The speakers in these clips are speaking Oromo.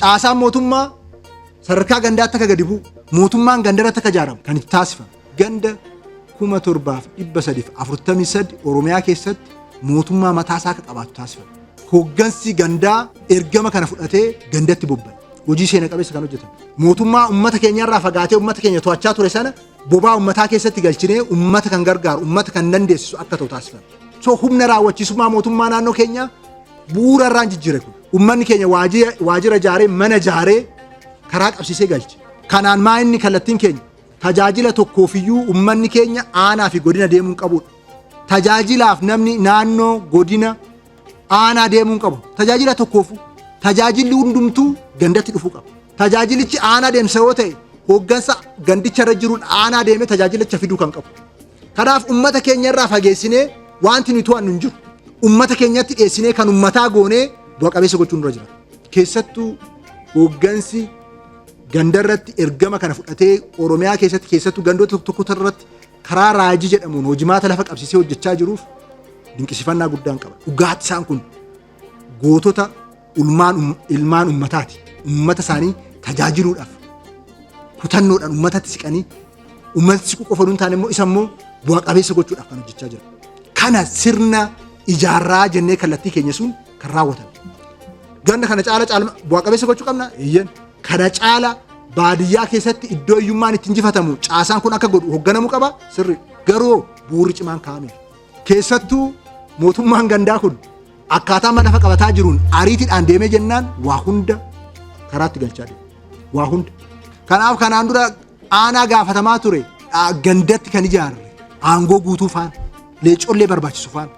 caasaan mootummaa sadarkaa gandaatti akka gadi bu'u mootummaan gandarratti akka ijaaramu kan itti taasifamu ganda 7,343 Oromiyaa keessatti mootummaa mataasaa akka qabaatu taasifamu. Hooggansi gandaa ergama kana fudhatee gandatti bobba'e. Hojii seena qabeessa kan hojjetame. Mootummaa uummata keenya irraa fagaatee uummata keenya to'achaa ture sana bobaa uummataa keessatti galchinee uummata kan gargaaru, uummata kan dandeessisu akka ta'u taasifame. So humna raawwachiisummaa mootummaa naannoo keenyaa bu'uura irraan jijjiire kun. Uummanni keenya waajjira ijaaree mana ijaaree karaa qabsiisee galche. Kanaan maa inni kallattiin keenya tajaajila tokkoofiyyuu uummanni keenya aanaa fi godina deemuun qabudha. Tajaajilaaf namni naannoo godina aanaa deemuun qabu. Tajaajila tokkoofu tajaajilli hundumtuu gandatti dhufuu qaba. Tajaajilichi aanaa deemsa yoo ta'e hooggansa gandicha irra jiruun aanaa deemee tajaajilicha fiduu kan qabu. Kanaaf uummata keenya irraa fageessinee wanti nuti to'annu hin jiru. Uummata keenyatti dhiyeessinee kan uummataa goonee bu'a qabeessa gochuun dura jira. Keessattuu hooggansi gandarratti ergama kana fudhatee Oromiyaa keessattuu gandoota tokko irratti karaa raajii jedhamuun hojimaata lafa qabsiisee hojjechaa jiruuf dinqisifannaa guddaan qaba. Dhugaatti isaan kun gootota ilmaan uummataati. Uummata isaanii tajaajiluudhaaf kutannoodhaan uummatatti siqanii uummata siquu qofa hin taane immoo isa immoo bu'a qabeessa gochuudhaaf kan hojjechaa jira. Kana sirna ijaarraa jennee kallattii keenya sun kan raawwatame. Ganda kana caala bu'a qabeessa gochuu qabna. Kana caala baadiyyaa keessatti iddoo hiyyummaan itti injifatamu caasaan kun akka godhu hoogganamuu qaba. Sirri garuu bu'uurri cimaan kaa'ameera. Keessattuu mootummaan gandaa kun akkaataa lafa qabataa jiruun ariitiidhaan deemee jennaan waa hunda karaatti galchaa deema. Waa hunda. Kanaaf kanaan dura aanaa gaafatamaa ture gandatti kan ijaarre aangoo guutuu faana leecollee barbaachisu faana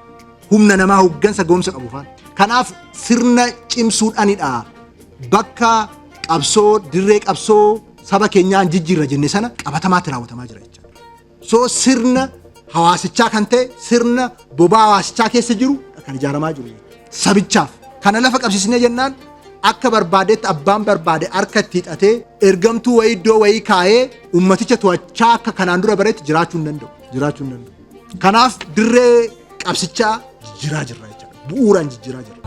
humna namaa hooggansa ga'umsa qabu faana. Kanaaf sirna cimsuudhaanidha bakka qabsoo dirree qabsoo saba keenyaan jijjiirra jenne sana qabatamaatti raawwatamaa jira jechuudha. So sirna hawaasichaa kan ta'e sirna bobaa hawaasichaa keessa jiru kan ijaaramaa jiru. Sabichaaf kana lafa qabsiisnee jennaan akka barbaadetti abbaan barbaade harka itti hidhatee ergamtuu wayii iddoo wayii kaa'ee ummaticha to'achaa akka kanaan dura bareetti jiraachuu hin danda'u. Kanaaf dirree qabsichaa jijjiiraa jirra jechuudha. Bu'uuraan jijjiiraa jirra.